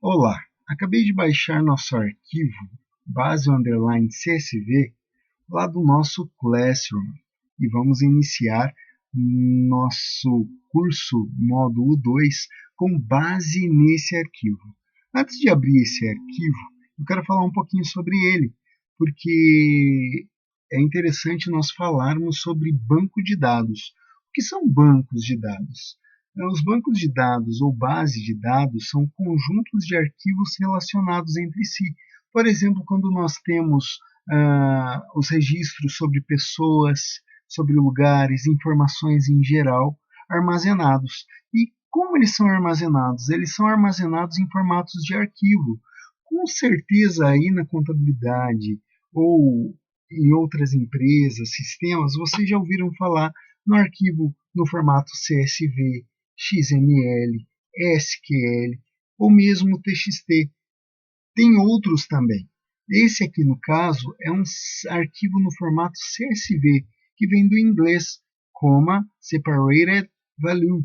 Olá, acabei de baixar nosso arquivo base_CSV lá do nosso Classroom e vamos iniciar nosso curso módulo 2 com base nesse arquivo. Antes de abrir esse arquivo, eu quero falar um pouquinho sobre ele, porque é interessante nós falarmos sobre banco de dados. O que são bancos de dados? Os bancos de dados ou base de dados são conjuntos de arquivos relacionados entre si. Por exemplo, quando nós temos os registros sobre pessoas, sobre lugares, informações em geral armazenados. E como eles são armazenados? Eles são armazenados em formatos de arquivo. Com certeza aí na contabilidade ou em outras empresas, sistemas, vocês já ouviram falar no arquivo no formato CSV, XML, SQL ou mesmo TXT. Tem outros também. Esse aqui, no caso, é um arquivo no formato CSV, que vem do inglês, Separated Value,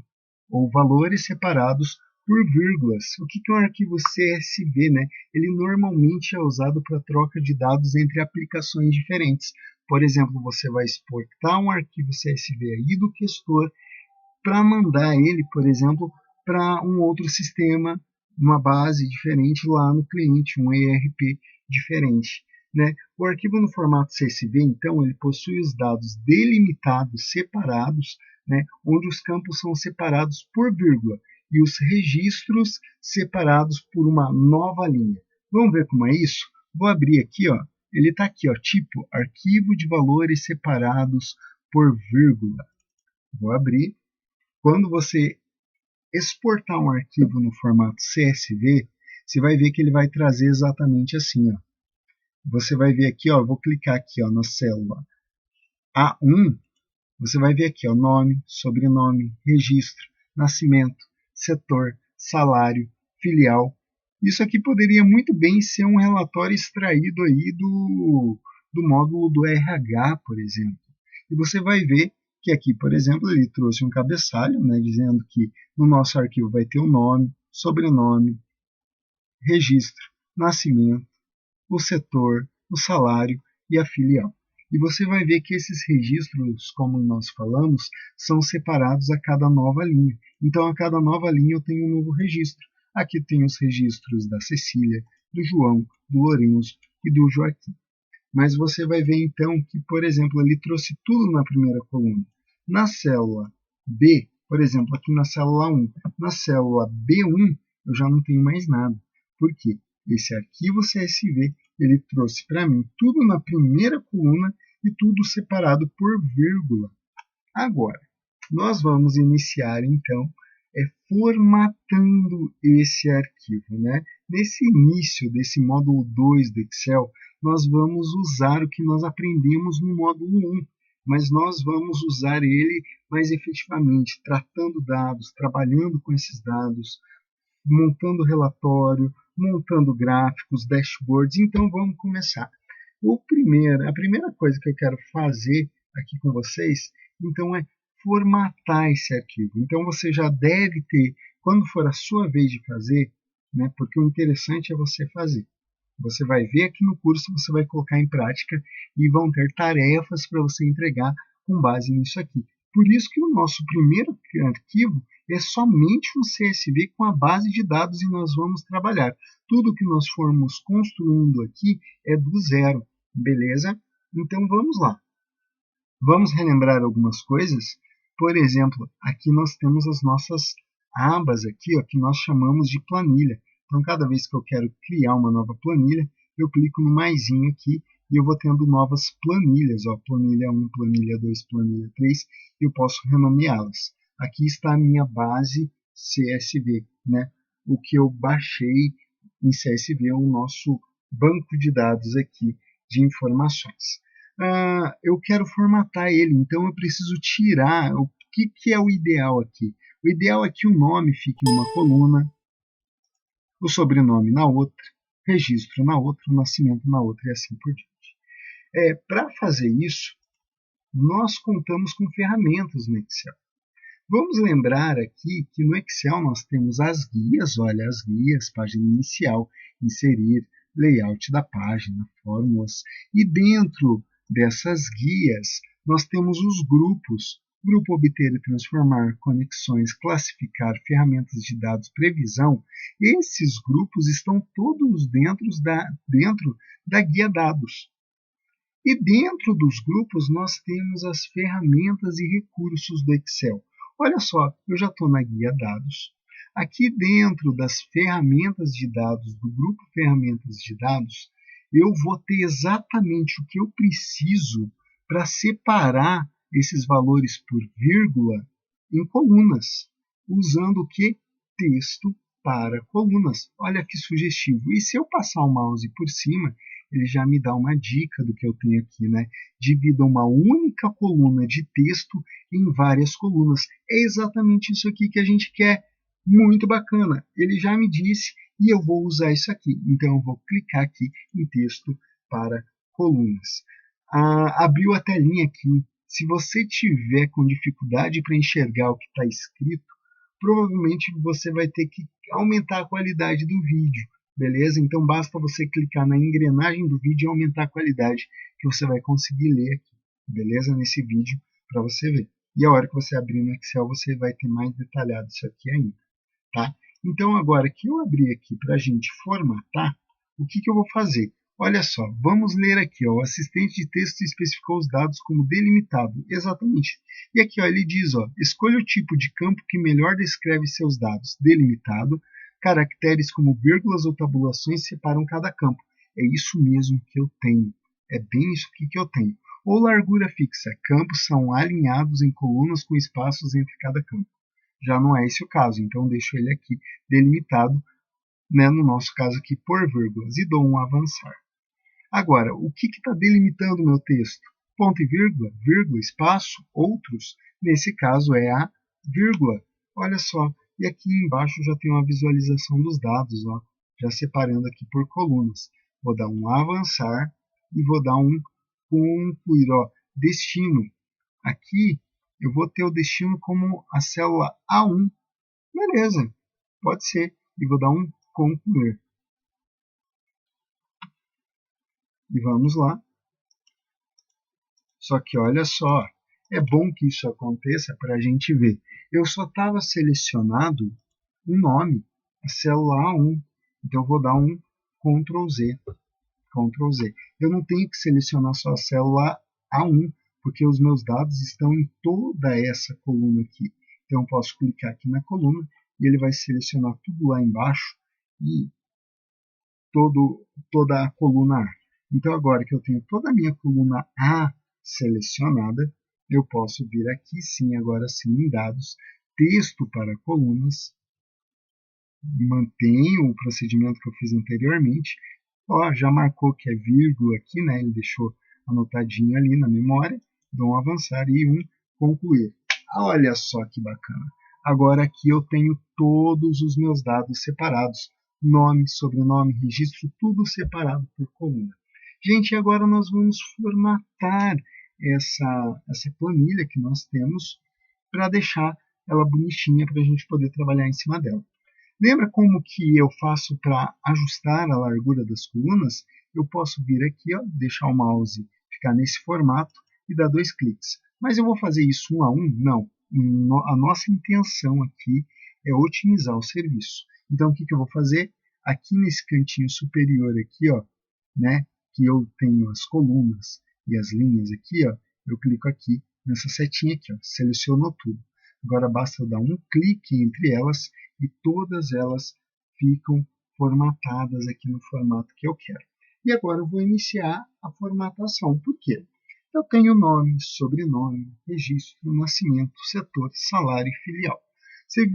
ou valores separados por vírgulas. O que é um arquivo CSV? Ele normalmente é usado para troca de dados entre aplicações diferentes. Por exemplo, você vai exportar um arquivo CSV aí do gestor para mandar ele, por exemplo, para um outro sistema, uma base diferente lá no cliente, um ERP diferente. O arquivo no formato CSV, então, ele possui os dados delimitados, separados, onde os campos são separados por vírgula e os registros separados por uma nova linha. Vamos ver como é isso? Vou abrir aqui, ó. Ele está aqui, ó, tipo arquivo de valores separados por vírgula. Vou abrir. Quando você exportar um arquivo no formato CSV, você vai ver que ele vai trazer exatamente assim. Ó. Você vai ver aqui, ó, vou clicar aqui ó, na célula A1, você vai ver aqui ó, nome, sobrenome, registro, nascimento, setor, salário, filial. Isso aqui poderia muito bem ser um relatório extraído aí do módulo do RH, por exemplo. E você vai ver que aqui, por exemplo, ele trouxe um cabeçalho, dizendo que no nosso arquivo vai ter o nome, sobrenome, registro, nascimento, o setor, o salário e a filial. E você vai ver que esses registros, como nós falamos, são separados a cada nova linha. Então, a cada nova linha eu tenho um novo registro. Aqui tem os registros da Cecília, do João, do Lourenço e do Joaquim. Mas você vai ver então que, por exemplo, ele trouxe tudo na primeira coluna. Na célula B, por exemplo, aqui na célula 1, na célula B1, eu já não tenho mais nada. Por quê? Esse arquivo CSV, ele trouxe para mim tudo na primeira coluna e tudo separado por vírgula. Agora, nós vamos iniciar então formatando esse arquivo. Nesse início desse módulo 2 do Excel, nós vamos usar o que nós aprendemos no módulo 1, mas nós vamos usar ele mais efetivamente, tratando dados, trabalhando com esses dados, montando relatório, montando gráficos, dashboards. Então vamos começar. A primeira coisa que eu quero fazer aqui com vocês, então, é formatar esse arquivo. Então você já deve ter, quando for a sua vez de fazer, porque o interessante é você fazer. Você vai ver aqui no curso, você vai colocar em prática e vão ter tarefas para você entregar com base nisso aqui. Por isso que o nosso primeiro arquivo é somente um CSV com a base de dados e nós vamos trabalhar. Tudo que nós formos construindo aqui é do zero, beleza? Então vamos lá. Vamos relembrar algumas coisas. Por exemplo, aqui nós temos as nossas abas aqui, ó, que nós chamamos de planilha. Então, cada vez que eu quero criar uma nova planilha, eu clico no maisinho aqui e eu vou tendo novas planilhas. Ó, planilha 1, planilha 2, planilha 3, e eu posso renomeá-las. Aqui está a minha base CSV, o que eu baixei em CSV, o nosso banco de dados aqui de informações. Eu quero formatar ele, então eu preciso tirar o que é o ideal aqui. O ideal é que o nome fique em uma coluna, o sobrenome na outra, registro na outra, o nascimento na outra e assim por diante. Para fazer isso, nós contamos com ferramentas no Excel. Vamos lembrar aqui que no Excel nós temos as guias, olha, as guias, página inicial, inserir, layout da página, fórmulas, e dentro dessas guias nós temos os grupos, grupo obter e transformar, conexões, classificar, ferramentas de dados, previsão. Esses grupos estão todos dentro da guia dados. E dentro dos grupos nós temos as ferramentas e recursos do Excel. Olha só, eu já estou na guia dados. Aqui dentro das ferramentas de dados, do grupo ferramentas de dados, eu vou ter exatamente o que eu preciso para separar esses valores por vírgula em colunas, usando o que? Texto para colunas. Olha que sugestivo. E se eu passar o mouse por cima, ele já me dá uma dica do que eu tenho aqui, né? Divida uma única coluna de texto em várias colunas. É exatamente isso aqui que a gente quer. Muito bacana. Ele já me disse e eu vou usar isso aqui. Então eu vou clicar aqui em texto para colunas. Abriu a telinha aqui. Se você tiver com dificuldade para enxergar o que está escrito, provavelmente você vai ter que aumentar a qualidade do vídeo. Beleza? Então basta você clicar na engrenagem do vídeo e aumentar a qualidade que você vai conseguir ler aqui, beleza? Nesse vídeo para você ver. E a hora que você abrir no Excel, você vai ter mais detalhado isso aqui ainda, tá? Então agora que eu abri aqui para a gente formatar, o que eu vou fazer? Olha só, vamos ler aqui, ó, o assistente de texto especificou os dados como delimitado, exatamente. E aqui ó, ele diz, ó, escolha o tipo de campo que melhor descreve seus dados, delimitado. Caracteres como vírgulas ou tabulações separam cada campo. É isso mesmo que eu tenho. É bem isso aqui que eu tenho. Ou largura fixa. Campos são alinhados em colunas com espaços entre cada campo. Já não é esse o caso, então deixo ele aqui delimitado, né, no nosso caso aqui por vírgulas, e dou um avançar. Agora, o que está delimitando o meu texto? Ponto e vírgula, espaço, outros. Nesse caso é a vírgula. Olha só, e aqui embaixo já tem uma visualização dos dados, ó, já separando aqui por colunas. Vou dar um avançar e vou dar um concluir. Ó, destino. Aqui eu vou ter o destino como a célula A1. Beleza, pode ser. E vou dar um concluir. E vamos lá. Só que olha só, é bom que isso aconteça para a gente ver. Eu só estava selecionado um nome, a célula A1. Então eu vou dar um Ctrl Z. Ctrl Z. Eu não tenho que selecionar só a célula A1, porque os meus dados estão em toda essa coluna aqui. Então eu posso clicar aqui na coluna e ele vai selecionar tudo lá embaixo e toda a coluna A. Então agora que eu tenho toda a minha coluna A selecionada, eu posso vir aqui sim, agora sim, em dados, texto para colunas, mantenho o procedimento que eu fiz anteriormente, ó, já marcou que é vírgula aqui, né, ele deixou anotadinho ali na memória, dou um avançar e um concluir. Olha só que bacana. Agora aqui eu tenho todos os meus dados separados, nome, sobrenome, registro, tudo separado por coluna. Gente, agora nós vamos formatar essa planilha que nós temos para deixar ela bonitinha para a gente poder trabalhar em cima dela. Lembra como que eu faço para ajustar a largura das colunas? Eu posso vir aqui, ó, deixar o mouse ficar nesse formato e dar 2 cliques. Mas eu vou fazer isso um a um? Não. A nossa intenção aqui é otimizar o serviço. Então, o que eu vou fazer? Aqui nesse cantinho superior aqui, ó, né, que eu tenho as colunas e as linhas aqui, ó, eu clico aqui nessa setinha aqui, ó, seleciono tudo. Agora basta eu dar um clique entre elas e todas elas ficam formatadas aqui no formato que eu quero. E agora eu vou iniciar a formatação. Por quê? Eu tenho nome, sobrenome, registro, nascimento, setor, salário e filial. Vocês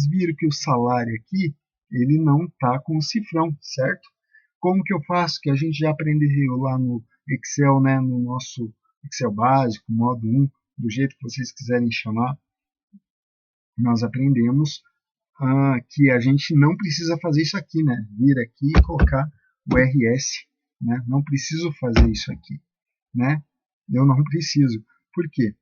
viram que o salário aqui, ele não está com o cifrão, certo? Como que eu faço? Que a gente já aprendeu lá no Excel, né, no nosso Excel básico, modo 1, do jeito que vocês quiserem chamar, nós aprendemos que a gente não precisa fazer isso aqui, né? Vir aqui e colocar o RS, né? Não preciso fazer isso aqui, né? Eu não preciso. Por quê?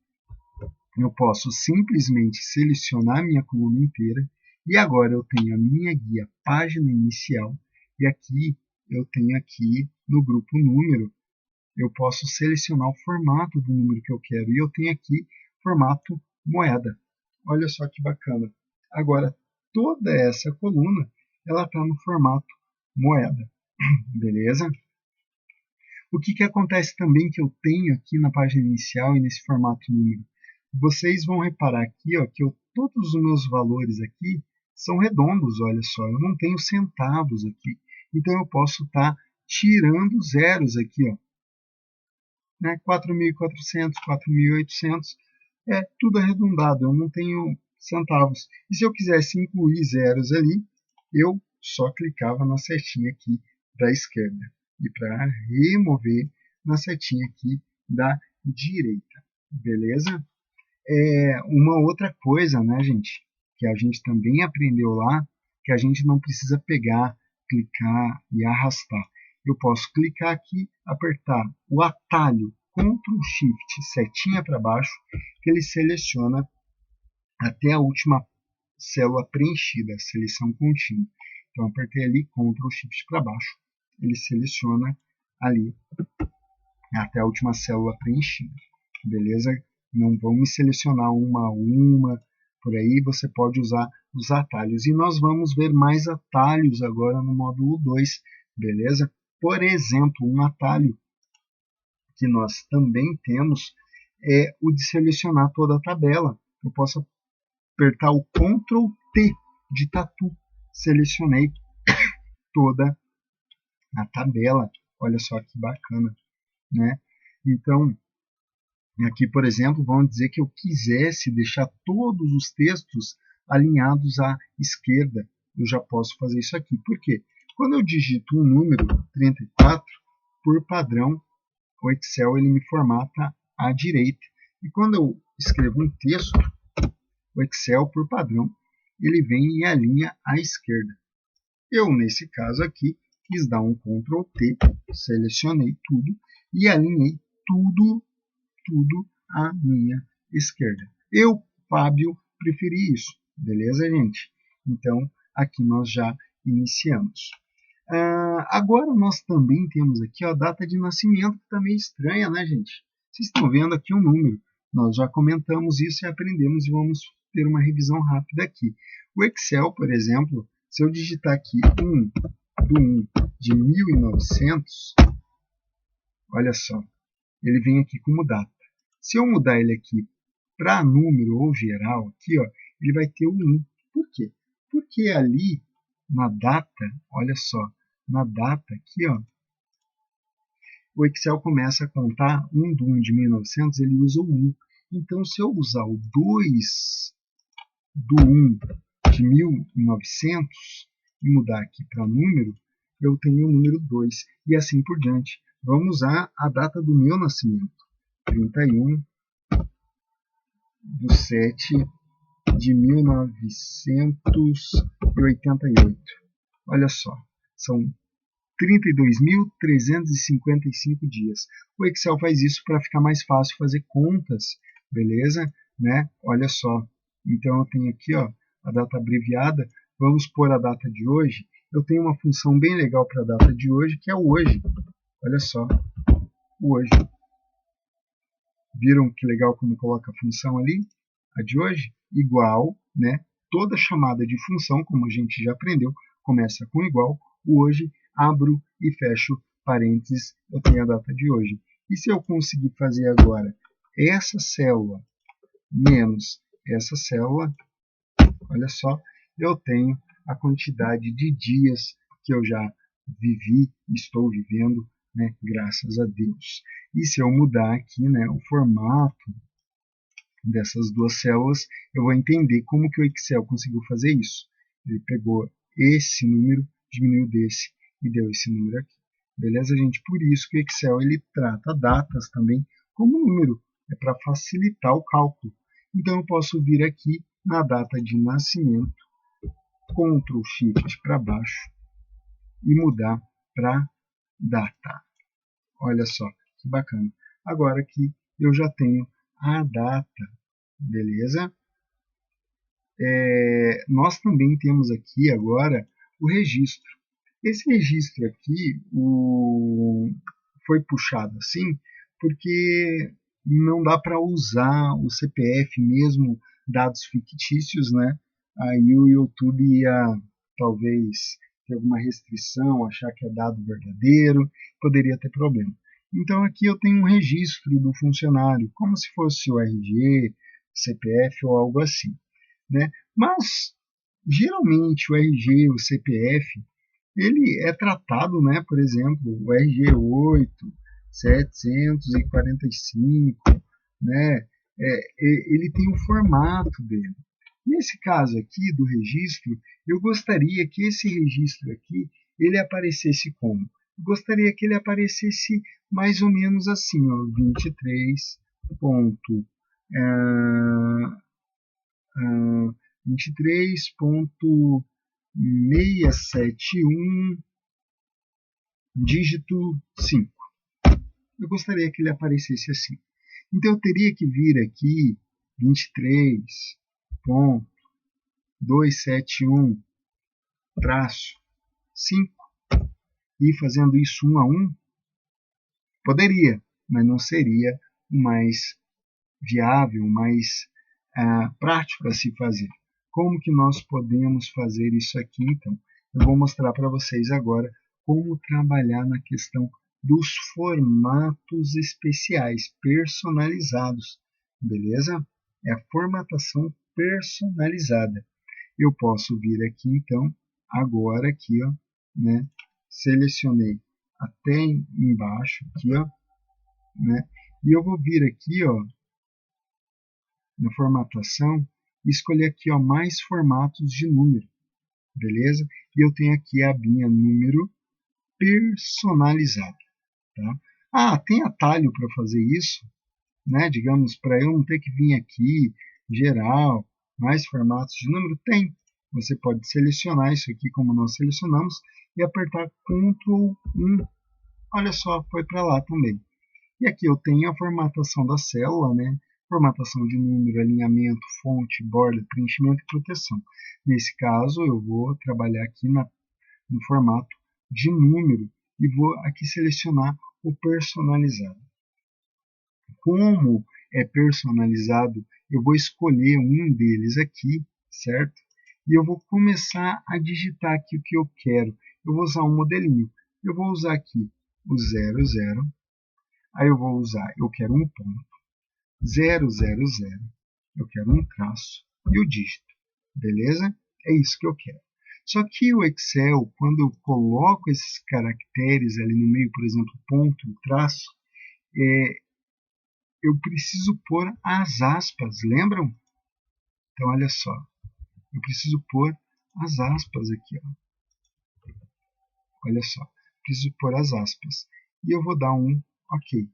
eu posso simplesmente selecionar a minha coluna inteira e agora eu tenho a minha guia página inicial e aqui eu tenho aqui no grupo número, eu posso selecionar o formato do número que eu quero e eu tenho aqui formato moeda. Olha só que bacana. Agora, toda essa coluna ela está no formato moeda, beleza? O que acontece também que eu tenho aqui na página inicial e nesse formato número? Vocês vão reparar aqui ó, que todos os meus valores aqui são redondos, olha só, eu não tenho centavos aqui. Então eu posso estar tirando zeros aqui, ó, né? 4.400, 4.800, é tudo arredondado, eu não tenho centavos. E se eu quisesse incluir zeros ali, eu só clicava na setinha aqui da esquerda. E para remover, na setinha aqui da direita. Beleza? Uma outra coisa, né, gente, que a gente também aprendeu lá, que a gente não precisa pegar, clicar e arrastar. Eu posso clicar aqui, apertar o atalho Ctrl Shift, setinha para baixo, que ele seleciona até a última célula preenchida, seleção contínua. Então, apertei ali Ctrl Shift para baixo, ele seleciona ali até a última célula preenchida. Beleza? Não vamos selecionar uma a uma, por aí você pode usar os atalhos. E nós vamos ver mais atalhos agora no módulo 2, beleza? Por exemplo, um atalho que nós também temos é o de selecionar toda a tabela. Eu posso apertar o Ctrl T de tatu. Selecionei toda a tabela. Olha só que bacana, né? Então, aqui, por exemplo, vamos dizer que eu quisesse deixar todos os textos alinhados à esquerda. Eu já posso fazer isso aqui. Por quê? Quando eu digito um número 34, por padrão, o Excel ele me formata à direita. E quando eu escrevo um texto, o Excel, por padrão, ele vem e alinha à esquerda. Eu, nesse caso aqui, quis dar um Ctrl T, selecionei tudo e alinhei tudo à minha esquerda. Eu, Fábio, preferi isso. Beleza, gente? Então, aqui nós já iniciamos. Agora nós também temos aqui a data de nascimento, que está meio estranha, né, gente? Vocês estão vendo aqui um número. Nós já comentamos isso e aprendemos e vamos ter uma revisão rápida aqui. O Excel, por exemplo, se eu digitar aqui 1 do 1 de 1900, olha só, ele vem aqui como data. Se eu mudar ele aqui para número ou geral, aqui, ó, ele vai ter o 1. Por quê? Porque ali na data, olha só, na data aqui, ó, o Excel começa a contar 1 do 1 de 1900, ele usa o 1. Então, se eu usar o 2 do 1 de 1900 e mudar aqui para número, eu tenho o número 2 e assim por diante. Vamos usar a data do meu nascimento. 31 de 7 de 1988. Olha só, são 32.355 dias. O Excel faz isso para ficar mais fácil fazer contas, beleza? Né? Olha só, então eu tenho aqui ó, a data abreviada, vamos pôr a data de hoje. Eu tenho uma função bem legal para a data de hoje, que é o hoje. Olha só, o hoje. Viram que legal como coloca a função ali? A de hoje, igual, né? Toda chamada de função, como a gente já aprendeu, começa com igual. O hoje, abro e fecho parênteses, eu tenho a data de hoje. E se eu conseguir fazer agora essa célula menos essa célula, olha só, eu tenho a quantidade de dias que eu já vivi, estou vivendo, né, graças a Deus. E se eu mudar aqui, né, o formato dessas duas células, eu vou entender como que o Excel conseguiu fazer isso. Ele pegou esse número, diminuiu desse e deu esse número aqui. Beleza, gente? Por isso que o Excel ele trata datas também como número, é para facilitar o cálculo. Então eu posso vir aqui na data de nascimento, Ctrl Shift para baixo e mudar para data. Olha só que bacana. Agora aqui eu já tenho a data beleza? Nós também temos aqui agora o registro. Esse registro aqui foi puxado assim porque não dá para usar o CPF mesmo, dados fictícios, né? Aí o YouTube ia talvez ter alguma restrição, achar que é dado verdadeiro, poderia ter problema. Então aqui eu tenho um registro do funcionário, como se fosse o RG, CPF ou algo assim, né? Mas geralmente o RG, o CPF, ele é tratado, né, por exemplo, o RG 8, 745, né, ele tem o formato dele. Nesse caso aqui do registro, eu gostaria que esse registro aqui, ele aparecesse como? Eu gostaria que ele aparecesse mais ou menos assim, ó, 23 ponto, uh, uh, 23.671 dígito 5. Eu gostaria que ele aparecesse assim. Então eu teria que vir aqui 23.271 traço 5 e fazendo isso um a um. Poderia, mas não seria o mais viável, o mais prático a se fazer. Como que nós podemos fazer isso aqui, então? Eu vou mostrar para vocês agora como trabalhar na questão dos formatos especiais, personalizados, beleza? É a formatação personalizada. Eu posso vir aqui, então, agora aqui, ó, né? Selecionei até embaixo, aqui, ó, né? E eu vou vir aqui, ó, na formatação, e escolher aqui, ó, mais formatos de número, beleza? E eu tenho aqui a abinha número personalizado, tá? Ah, tem atalho para fazer isso, né? Digamos, para eu não ter que vir aqui, geral, mais formatos de número, tem. Você pode selecionar isso aqui como nós selecionamos e apertar Ctrl 1. Olha só, foi para lá também. E aqui eu tenho a formatação da célula, né? Formatação de número, alinhamento, fonte, borda, preenchimento e proteção. Nesse caso, eu vou trabalhar aqui no formato de número e vou aqui selecionar o personalizado. Como é personalizado, eu vou escolher um deles aqui, certo? E eu vou começar a digitar aqui o que eu quero. Eu vou usar um modelinho. Eu vou usar aqui o 00. Aí eu vou usar, eu quero um ponto, 000, eu quero um traço e o dígito, beleza? É isso que eu quero. Só que o Excel, quando eu coloco esses caracteres ali no meio, por exemplo, ponto e traço, eu preciso pôr as aspas, lembram? Então, olha só, eu preciso pôr as aspas aqui, ó. Olha só, preciso pôr as aspas. E eu vou dar um OK.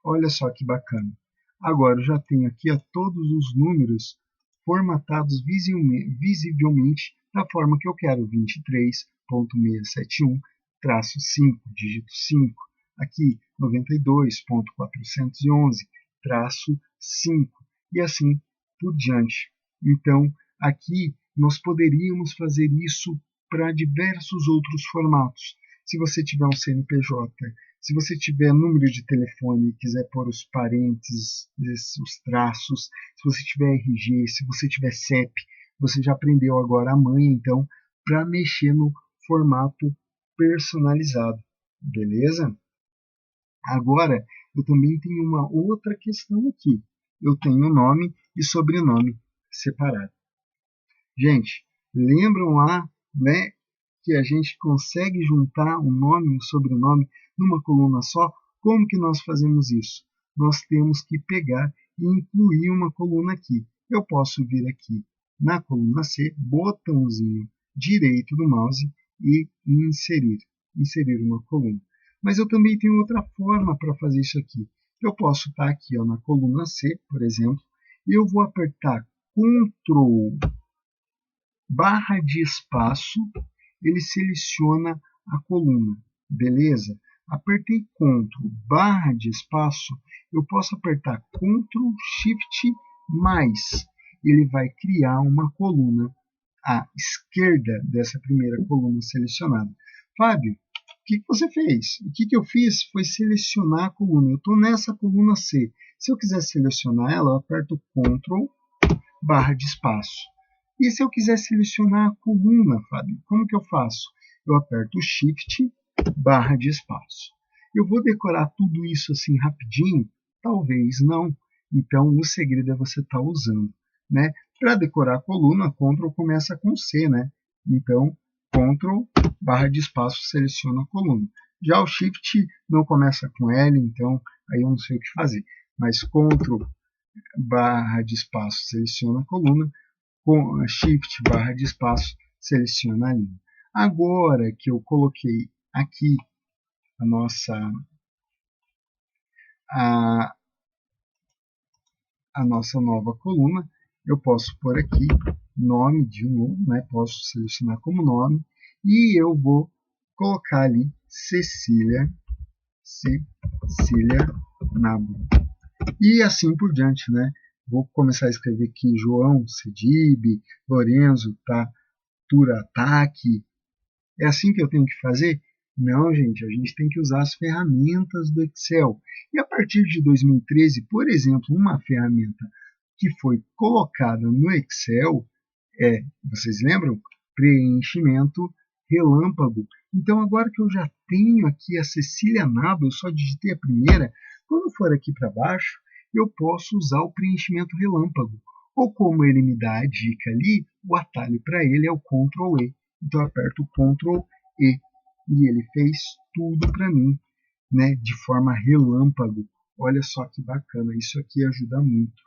Olha só que bacana. Agora eu já tenho aqui todos os números formatados visivelmente da forma que eu quero, 23.671, traço 5, dígito 5. Aqui, 92.411, traço 5. E assim por diante. Então, aqui nós poderíamos fazer isso para diversos outros formatos. Se você tiver um CNPJ, se você tiver número de telefone e quiser pôr os parênteses, os traços, se você tiver RG, se você tiver CEP, você já aprendeu agora a manha, então, para mexer no formato personalizado, beleza? Agora, eu também tenho uma outra questão aqui. Eu tenho nome e sobrenome separado. Gente, lembram lá, né, que a gente consegue juntar um nome e um sobrenome numa coluna só? Como que nós fazemos isso? Nós temos que pegar e incluir uma coluna aqui. Eu posso vir aqui na coluna C, botãozinho direito do mouse e inserir uma coluna. Mas eu também tenho outra forma para fazer isso aqui. Eu posso estar aqui, ó, na coluna C, por exemplo, e eu vou apertar Ctrl barra de espaço, ele seleciona a coluna, beleza? Apertei Ctrl barra de espaço, eu posso apertar Ctrl Shift mas ele vai criar uma coluna à esquerda dessa primeira coluna selecionada. Fábio, o que você fez? O que eu fiz foi selecionar a coluna. Eu estou nessa coluna C. Se eu quiser selecionar ela, eu aperto Ctrl barra de espaço. E se eu quiser selecionar a coluna, Fábio, como que eu faço? Eu aperto Shift barra de espaço. Eu vou decorar tudo isso assim rapidinho? Talvez não. Então, o segredo é você estar usando, né? Para decorar a coluna, Ctrl começa com C, né? Então, Ctrl barra de espaço seleciona a coluna. Já o Shift não começa com L, então aí eu não sei o que fazer. Mas Ctrl barra de espaço seleciona a coluna, com Shift barra de espaço seleciona a linha. Agora que eu coloquei aqui a nossa nova coluna, eu posso pôr aqui nome de novo, né? Posso selecionar como nome e eu vou colocar ali Cecília Nabo. E assim por diante, né? Vou começar a escrever aqui João Cedib, Lorenzo Turataque. É assim que eu tenho que fazer? Não, gente, a gente tem que usar as ferramentas do Excel. E a partir de 2013, por exemplo, uma ferramenta que foi colocada no Excel vocês lembram? Preenchimento relâmpago. Então, agora que eu já tenho aqui a Cecília Nabo, eu só digitei a primeira, quando for aqui para baixo, eu posso usar o preenchimento relâmpago. Ou como ele me dá a dica ali, o atalho para ele é o Ctrl E. Então, eu aperto o Ctrl E e ele fez tudo para mim, né, de forma relâmpago. Olha só que bacana, isso aqui ajuda muito.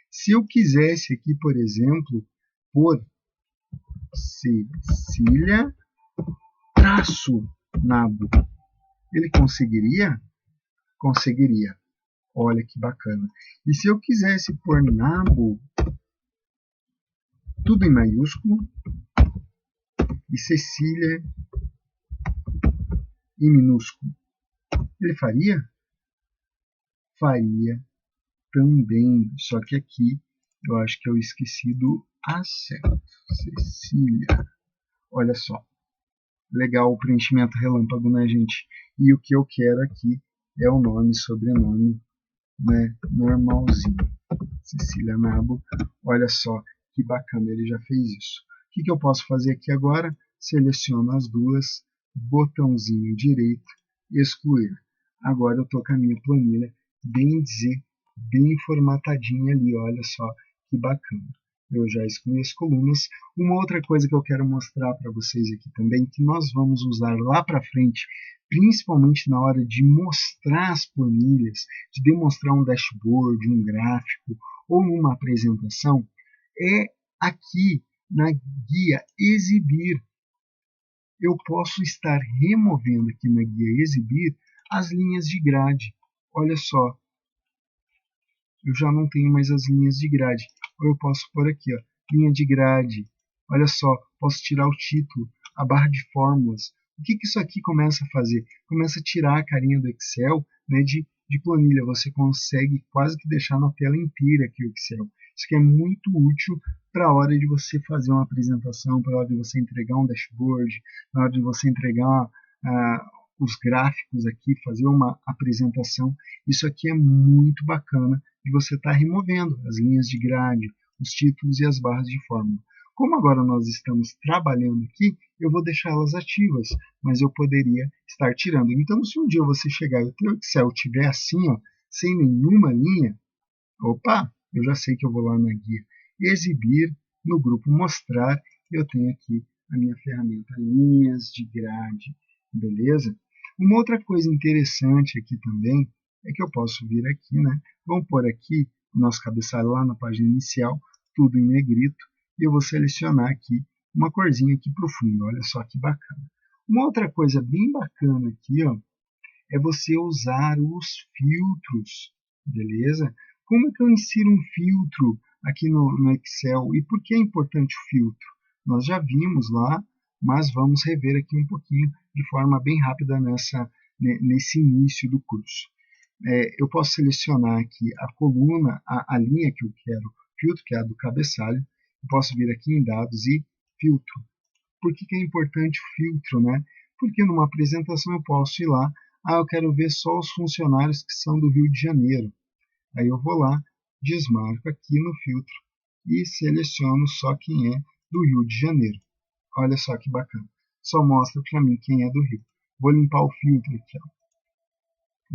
Se eu quisesse aqui, por exemplo, pôr Cecília Nabo, ele conseguiria? Conseguiria. Olha que bacana. E se eu quisesse pôr Nabo, tudo em maiúsculo, e Cecília em minúsculo, ele faria? Faria também, só que aqui eu acho que eu esqueci do acento. Cecília. Olha só. Legal o preenchimento relâmpago, né, gente? E o que eu quero aqui é o nome e sobrenome, né, normalzinho. Cecília Nabo. Olha só que bacana, ele já fez isso. O que eu posso fazer aqui agora? Seleciono as duas, botãozinho direito, excluir. Agora eu estou com a minha planilha bem formatadinha ali, olha só que bacana. Eu já excluí as colunas. Uma outra coisa que eu quero mostrar para vocês aqui também, que nós vamos usar lá para frente, principalmente na hora de mostrar as planilhas, de demonstrar um dashboard, um gráfico ou numa apresentação, é aqui na guia Exibir. Eu posso estar removendo aqui na guia Exibir as linhas de grade. Olha só, eu já não tenho mais as linhas de grade. Ou eu posso pôr aqui, ó, linha de grade. Olha só, posso tirar o título, a barra de fórmulas. O que isso aqui começa a fazer? Começa a tirar a carinha do Excel, né, de planilha. Você consegue quase que deixar na tela inteira aqui o Excel. Isso aqui é muito útil para a hora de você fazer uma apresentação, para a hora de você entregar um dashboard, na hora de você entregar os gráficos aqui, fazer uma apresentação. Isso aqui é muito bacana de você estar removendo as linhas de grade, os títulos e as barras de fórmula. Como agora nós estamos trabalhando aqui, eu vou deixá-las ativas, mas eu poderia estar tirando. Então, se um dia você chegar e o teu Excel estiver assim, ó, sem nenhuma linha, opa, eu já sei que eu vou lá na guia Exibir, no grupo Mostrar, e eu tenho aqui a minha ferramenta Linhas de Grade, beleza? Uma outra coisa interessante aqui também é que eu posso vir aqui, né? Vamos pôr aqui o nosso cabeçalho lá na página inicial, tudo em negrito, e eu vou selecionar aqui uma corzinha aqui para o fundo, olha só que bacana. Uma outra coisa bem bacana aqui, ó, é você usar os filtros, beleza? Como é que eu insiro um filtro aqui no Excel e por que é importante o filtro? Nós já vimos lá, mas vamos rever aqui um pouquinho de forma bem rápida nesse início do curso. Eu posso selecionar aqui a coluna, a linha que eu quero filtro, que é a do cabeçalho. Eu posso vir aqui em dados e filtro. Por que é importante o filtro, né? Porque numa apresentação eu posso ir lá, eu quero ver só os funcionários que são do Rio de Janeiro. Aí eu vou lá, desmarco aqui no filtro e seleciono só quem é do Rio de Janeiro. Olha só que bacana. Só mostra para mim quem é do Rio. Vou limpar o filtro aqui, ó.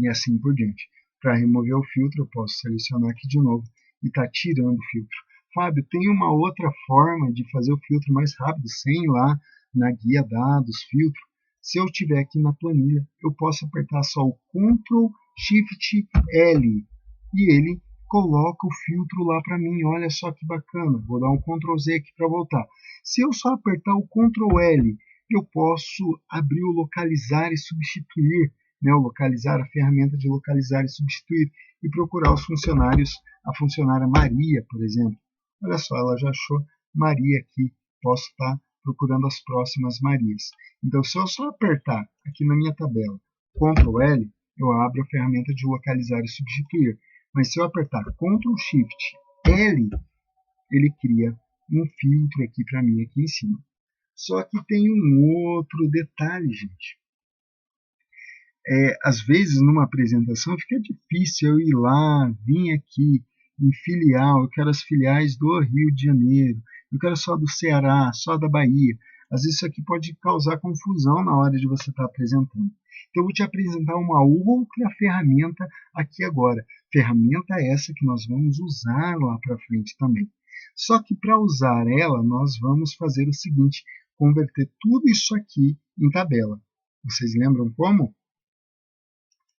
E assim por diante. Para remover o filtro, eu posso selecionar aqui de novo e tá tirando o filtro. Fábio, tem uma outra forma de fazer o filtro mais rápido, sem ir lá na guia dados, filtro. Se eu estiver aqui na planilha, eu posso apertar só o Ctrl Shift L e ele coloca o filtro lá para mim. Olha só que bacana. Vou dar um Ctrl Z aqui para voltar. Se eu só apertar o Ctrl L, eu posso abrir o localizar e substituir, né, o localizar, a ferramenta de localizar e substituir, e procurar os funcionários, a funcionária Maria, por exemplo. Olha só, ela já achou Maria aqui. Posso estar procurando as próximas Marias. Então, se eu só apertar aqui na minha tabela Ctrl L, eu abro a ferramenta de localizar e substituir. Mas se eu apertar Ctrl Shift L, ele cria um filtro aqui para mim aqui em cima. Só que tem um outro detalhe, gente. Às vezes, numa apresentação, fica difícil eu ir lá, vir aqui em filial, eu quero as filiais do Rio de Janeiro, eu quero só do Ceará, só da Bahia. Às vezes isso aqui pode causar confusão na hora de você estar apresentando. Então eu vou te apresentar uma outra ferramenta aqui agora. Ferramenta essa que nós vamos usar lá para frente também. Só que para usar ela, nós vamos fazer o seguinte, converter tudo isso aqui em tabela. Vocês lembram como?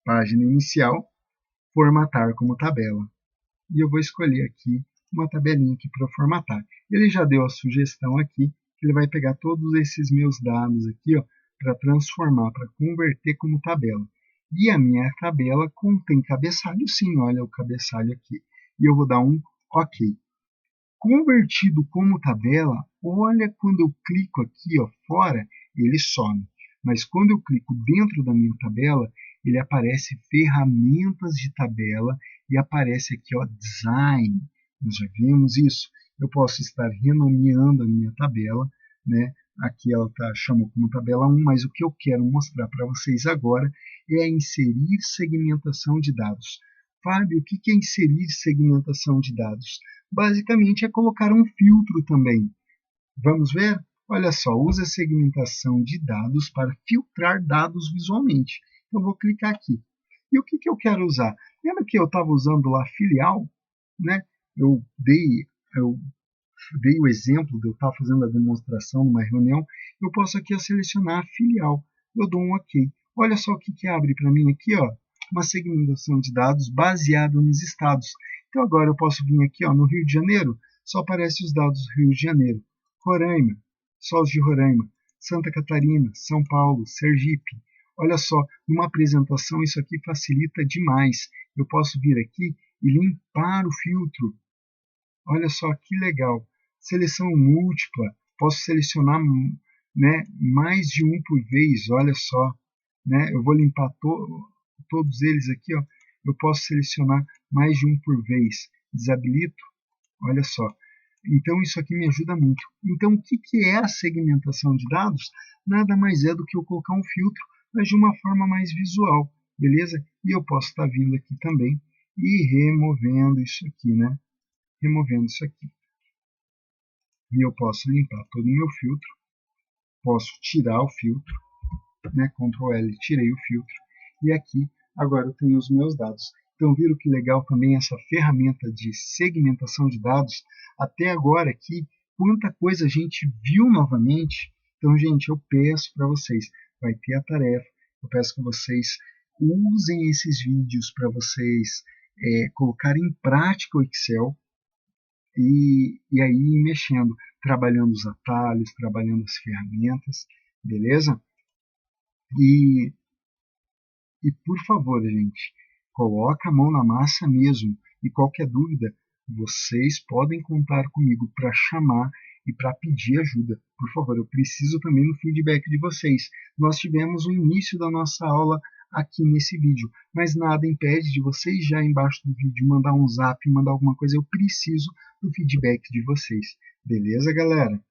Página inicial, formatar como tabela. E eu vou escolher aqui uma tabelinha aqui para formatar. Ele já deu a sugestão aqui, que ele vai pegar todos esses meus dados aqui, ó, para transformar, para converter como tabela. E a minha tabela contém cabeçalho, sim, olha o cabeçalho aqui. E eu vou dar um OK. Convertido como tabela, olha quando eu clico aqui, ó, fora, ele some. Mas quando eu clico dentro da minha tabela, ele aparece ferramentas de tabela e aparece aqui, ó, design. Nós já vimos isso. Eu posso estar renomeando a minha tabela, né? Aqui ela chamou como tabela 1, mas o que eu quero mostrar para vocês agora é inserir segmentação de dados. Fábio, o que é inserir segmentação de dados? Basicamente é colocar um filtro também. Vamos ver? Olha só, usa a segmentação de dados para filtrar dados visualmente. Então, eu vou clicar aqui. E o que eu quero usar? Lembra que eu estava usando lá filial? Né? Eu dei o exemplo de eu estar fazendo a demonstração numa reunião. Eu posso aqui selecionar a filial. Eu dou um OK. Olha só o que abre para mim aqui, ó, uma segmentação de dados baseada nos estados. Então agora eu posso vir aqui, ó, no Rio de Janeiro, só aparecem os dados do Rio de Janeiro. Roraima, só os de Roraima. Santa Catarina, São Paulo, Sergipe. Olha só, numa apresentação isso aqui facilita demais. Eu posso vir aqui e limpar o filtro. Olha só que legal. Seleção múltipla. Posso selecionar, né, mais de um por vez. Olha só. Né? Eu vou limpar todos eles aqui. Ó. Eu posso selecionar mais de um por vez. Desabilito. Olha só. Então, isso aqui me ajuda muito. Então, o que é a segmentação de dados? Nada mais é do que eu colocar um filtro, mas de uma forma mais visual. Beleza? E eu posso estar vindo aqui também e removendo isso aqui, né? Removendo isso aqui. E eu posso limpar todo o meu filtro. Posso tirar o filtro, né? Ctrl L, tirei o filtro. E aqui, agora eu tenho os meus dados. Então, viram que legal também essa ferramenta de segmentação de dados? Até agora aqui, quanta coisa a gente viu novamente. Então, gente, eu peço para vocês, vai ter a tarefa, eu peço que vocês usem esses vídeos para vocês colocarem em prática o Excel, e aí ir mexendo, trabalhando os atalhos, trabalhando as ferramentas, beleza? E por favor, gente, coloca a mão na massa mesmo. E qualquer dúvida, vocês podem contar comigo para chamar e para pedir ajuda. Por favor, eu preciso também do feedback de vocês. Nós tivemos o início da nossa aula aqui nesse vídeo, mas nada impede de vocês já embaixo do vídeo mandar um zap, mandar alguma coisa. Eu preciso o feedback de vocês. Beleza, galera?